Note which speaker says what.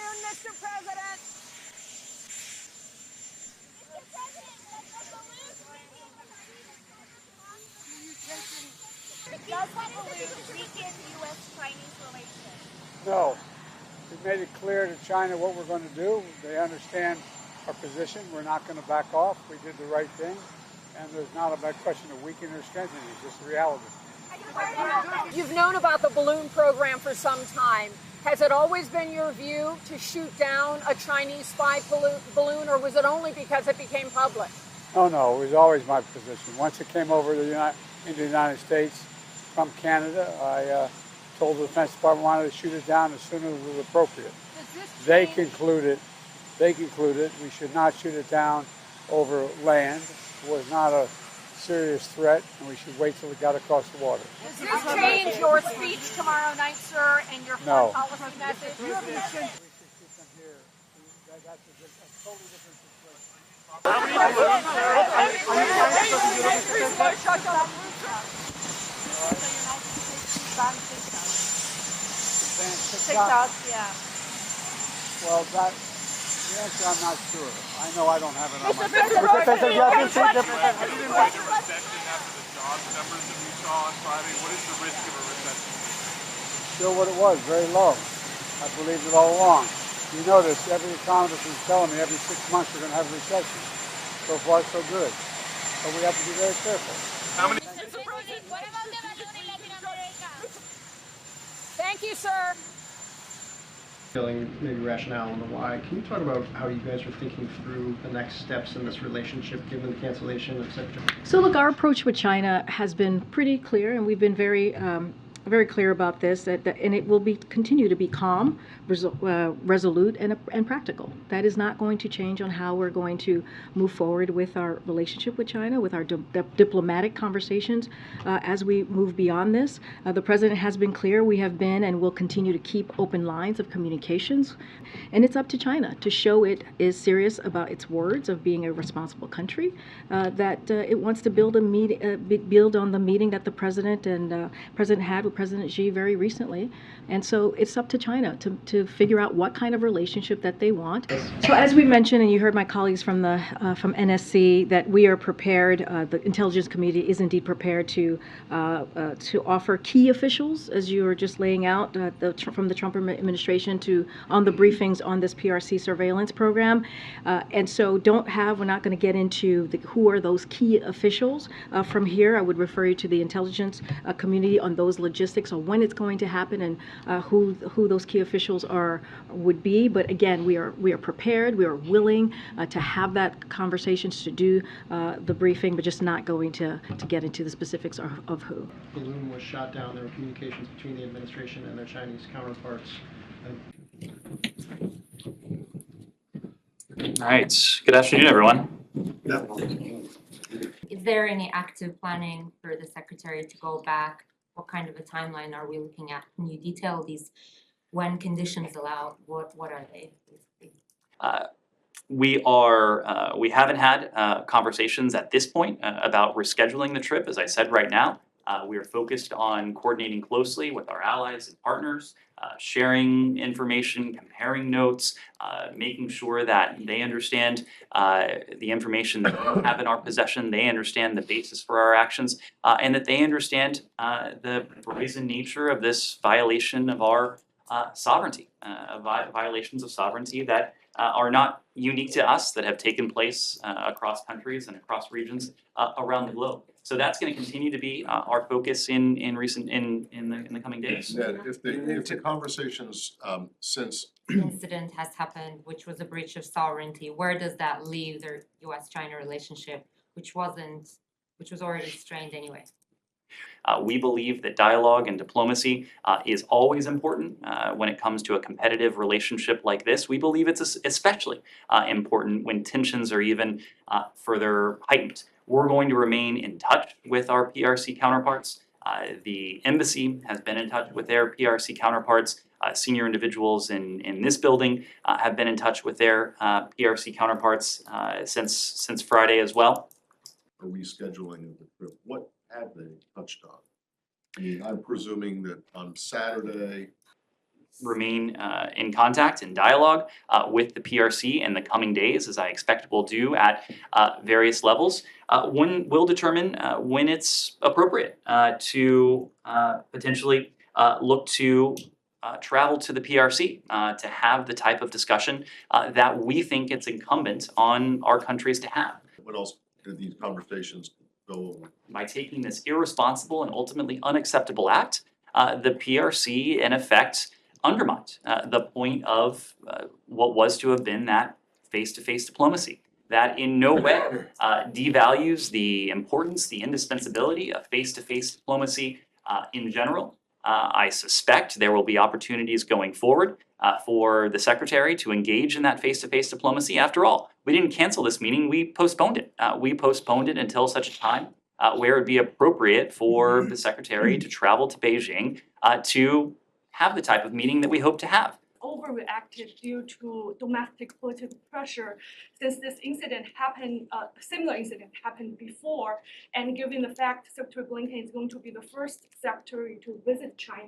Speaker 1: afternoon, Mr. President.
Speaker 2: Does the balloon weaken U.S.-Chinese relations?
Speaker 3: No. We've made it clear to China what we're going to do. They understand our position. We're not going to back off. We did the right thing. And there's not a question of weakening or strengthening. It's just reality.
Speaker 1: You've known about the balloon program for some time. Has it always been your view to shoot down a Chinese spy balloon, or was it only because it became public?
Speaker 3: Oh, no. It was always my position. Once it came over into the United States from Canada, I told the Defense Department wanted to shoot it down as soon as it was appropriate. They concluded we should not shoot it down over land. It was not a serious threat, and we should wait till it got across the water.
Speaker 2: Does this change your speech tomorrow night, sir, and your foreign policy message?
Speaker 3: We should keep them here. That's a totally different situation.
Speaker 2: TikTok, yeah.
Speaker 3: Well, the answer I'm not sure. I know I don't have it on my
Speaker 4: Have you been reception after the jobs numbers that we saw on Friday? What is the risk of a recession?
Speaker 3: Still what it was, very low. I believed it all along. You notice every economist is telling me every 6 months we're going to have a recession. So far, so good. But we have to be very careful.
Speaker 4: How many?
Speaker 1: Thank you, sir.
Speaker 5: Maybe rationale on the why. Can you talk about how you guys are thinking through the next steps in this relationship given the cancellation of Secretary?
Speaker 6: So look, our approach with China has been pretty clear, and we've been very clear about this, and it will continue to be calm, resolute, and practical. That is not going to change on how we're going to move forward with our relationship with China, with our diplomatic conversations as we move beyond this. The President has been clear. We have been and will continue to keep open lines of communications, and it's up to China to show it is serious about its words of being a responsible country, that it wants to build on the meeting that the President and President had with President Xi very recently. And so it's up to China to figure out what kind of relationship that they want. So as we mentioned, and you heard my colleagues from NSC, that we are prepared, the Intelligence Committee is indeed prepared to offer key officials, as you were just laying out, from the Trump administration on the briefings on this PRC surveillance program. And so we're not going to get into who are those key officials. From here, I would refer you to the intelligence community on those logistics on when it's going to happen and who those key officials would be. But again, we are prepared. We are willing to have that conversations, to do the briefing, but just not going to get into the specifics of who.
Speaker 5: The balloon was shot down. There were communications between the administration and their Chinese counterparts.
Speaker 7: All right. Good afternoon, everyone.
Speaker 8: Is there any active planning for the Secretary to go back? What kind of a timeline are we looking at? Can you detail these when conditions allow? What are they?
Speaker 7: We haven't had conversations at this point about rescheduling the trip. As I said, right now, we are focused on coordinating closely with our allies and partners, sharing information, comparing notes, making sure that they understand the information that we have in our possession, they understand the basis for our actions, and that they understand the brazen nature of this violation of our sovereignty, violations of sovereignty that are not unique to us, that have taken place across countries and across regions around the globe. So that's going to continue to be our focus in the coming days.
Speaker 9: Ned, if the conversations since
Speaker 8: Incident has happened, which was a breach of sovereignty, where does that leave the U.S.-China relationship, which was already strained anyway?
Speaker 7: We believe that dialogue and diplomacy is always important when it comes to a competitive relationship like this. We believe it's especially important when tensions are even further heightened. We're going to remain in touch with our PRC counterparts. The embassy has been in touch with their PRC counterparts. Senior individuals in this building have been in touch with their PRC counterparts since Friday as well.
Speaker 9: a rescheduling of the trip, what have they touched on? I mean, I'm presuming that on Saturday,
Speaker 7: remain in contact and dialogue with the PRC in the coming days, as I expect we'll do at various levels. When we'll determine when it's appropriate to potentially look to travel to the PRC to have the type of discussion that we think it's incumbent on our countries to have.
Speaker 9: What else did these conversations go over?
Speaker 7: By taking this irresponsible and ultimately unacceptable act, the PRC in effect undermined the point of what was to have been that face-to-face diplomacy. That in no way devalues the importance, the indispensability of face-to-face diplomacy in general. I suspect there will be opportunities going forward for the Secretary to engage in that face-to-face diplomacy. After all, we didn't cancel this meeting, we postponed it. We postponed it until such a time where it would be appropriate for the Secretary to travel to Beijing to have the type of meeting that we hope to have.
Speaker 10: Overreacted due to domestic political pressure, since this incident happened, a similar incident happened before, and given the fact Secretary Blinken is going to be the first secretary to visit China